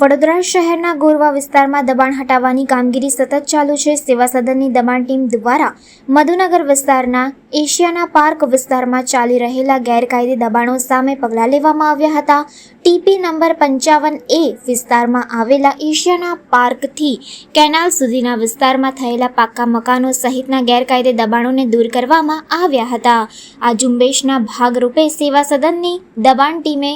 વડોદરા શહેરના ગોરવા વિસ્તારમાં દબાણ હટાવવાની કામગીરી સતત ચાલુ છે। સેવા સદનની દબાણ ટીમ દ્વારા મધુનગર વિસ્તારના એશિયાના પાર્ક વિસ્તારમાં ચાલી રહેલા ગેરકાયદે દબાણો સામે પગલાં લેવામાં આવ્યા હતા। ટીપી નંબર 55A વિસ્તારમાં આવેલા એશિયાના પાર્કથી કેનાલ સુધીના વિસ્તારમાં થયેલા પાક્કા મકાનો સહિતના ગેરકાયદે દબાણોને દૂર કરવામાં આવ્યા હતા। આ ઝુંબેશના ભાગરૂપે સેવા સદનની દબાણ ટીમે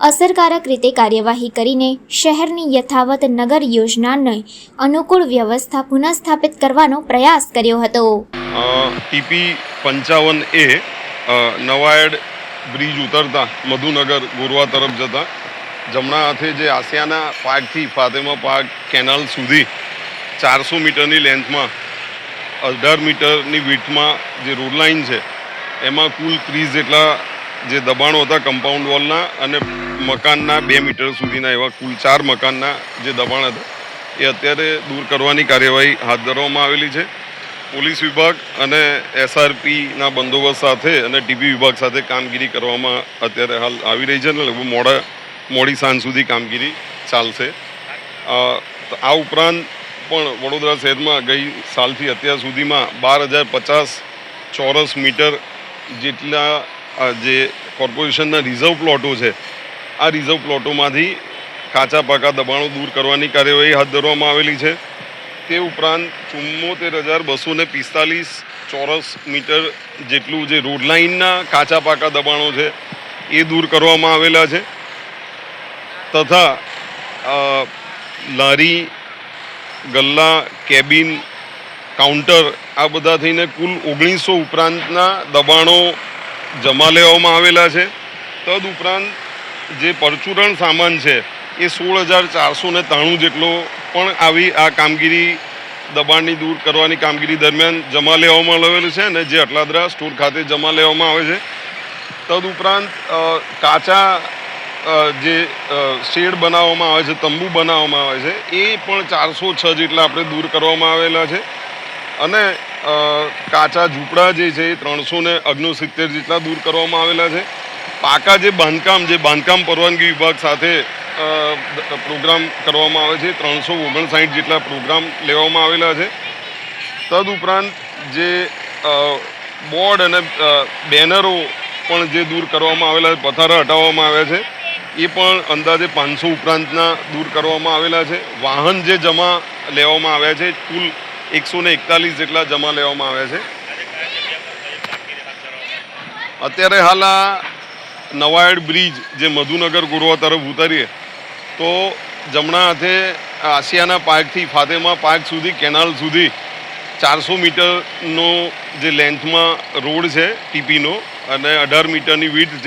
અસરકારક રીતે કાર્યવાહી કરીને શહેરની યથાવત નગર યોજનાને અનુકૂળ વ્યવસ્થા પુનઃસ્થાપિત કરવાનો પ્રયાસ કર્યો હતો। ટીપી 55A નવાયડ બ્રિજ ઉતરતા મધુનગર ગોરવા તરફ જતા જમણા હાથે જે આસિયાના પાર્કથી ફાતેમા પાર્ક કેનાલ સુધી 400 મીટરની લેન્થમાં 18 મીટરની વિડ્થમાં જે રોડ લાઇન છે એમાં કુલ 30 જેટલા જે દબાણો હતા કમ્પાઉન્ડ વોલના અને મકાનના 2 મીટર સુધીના એવા કુલ 4 મકાનના જે દબાણ હતા એ અત્યારે દૂર કરવાની કાર્યવાહી હાથ ધરવામાં આવેલી છે। પોલીસ વિભાગ અને SRPના બંદોબસ્ત સાથે અને ટીપી વિભાગ સાથે કામગીરી કરવામાં અત્યારે હાલ આવી રહી છે અને લગભગ મોડી સાંજ સુધી કામગીરી ચાલશે। આ ઉપરાંત પણ વડોદરા શહેરમાં ગઈ સાલથી અત્યાર સુધીમાં 12,050 ચોરસ મીટર જેટલા જે કોર્પોરેશનના રિઝર્વ પ્લોટો છે આ રિઝર્વ પ્લોટોમાંથી કાચા પાકા દબાણો દૂર કરવાની કાર્યવાહી હાથ ધરવામાં આવેલી છે। તે ઉપરાંત 74,245 ચોરસ મીટર જેટલું જે રોડ લાઇનના કાચા પાકા દબાણો છે એ દૂર કરવામાં આવેલા છે તથા લારી ગલ્લા કેબિન કાઉન્ટર આ બધા થઈને કુલ 1900 ઉપરાંતના દબાણો જમા લેવામાં આવેલા છે। તદ ઉપરાંત જે પરચુરણ સામાન છે એ 16,493 જેટલો પણ આવી આ કામગીરી દબાણની દૂર કરવાની કામગીરી દરમિયાન જમા લેવામાં આવેલું છે અને જે અટલાદરા સ્ટોર ખાતે જમા લેવામાં આવે છે। તદ ઉપરાંત કાચા જે શેડ બનાવવામાં આવે છે તંબુ બનાવવામાં આવે છે એ પણ 406 જેટલા આપણે દૂર કરવામાં આવેલા છે અને કાચા ઝૂંપડા જે છે એ 369 જેટલા દૂર કરવામાં આવેલા છે। પાકા જે બાંધકામ પરવાનગી વિભાગ સાથે પ્રોગ્રામ કરવામાં આવે છે 359 જેટલા પ્રોગ્રામ લેવામાં આવેલા છે। તદ ઉપરાંત જે બોર્ડ અને બેનરો પણ જે દૂર કરવામાં આવેલા છે પથારા હટાવવામાં આવ્યા છે એ પણ અંદાજે 500 ઉપરાંતના દૂર કરવામાં આવેલા છે। વાહન જે જમા લેવામાં આવ્યા છે કુલ 141 જેટલા જમા લેવામાં આવ્યા છે। અત્યારે હાલ આ નવાયડ બ્રિજ જે મધુનગર ગોરવા તરફ ઉતરીએ તો જમણા હાથે આસિયાના પાર્કથી ફાતેમા પાર્ક સુધી કેનાલ સુધી 400 મીટરનો જે લેન્થમાં રોડ છે ટીપીનો અને 18 મીટરની વિડ્થ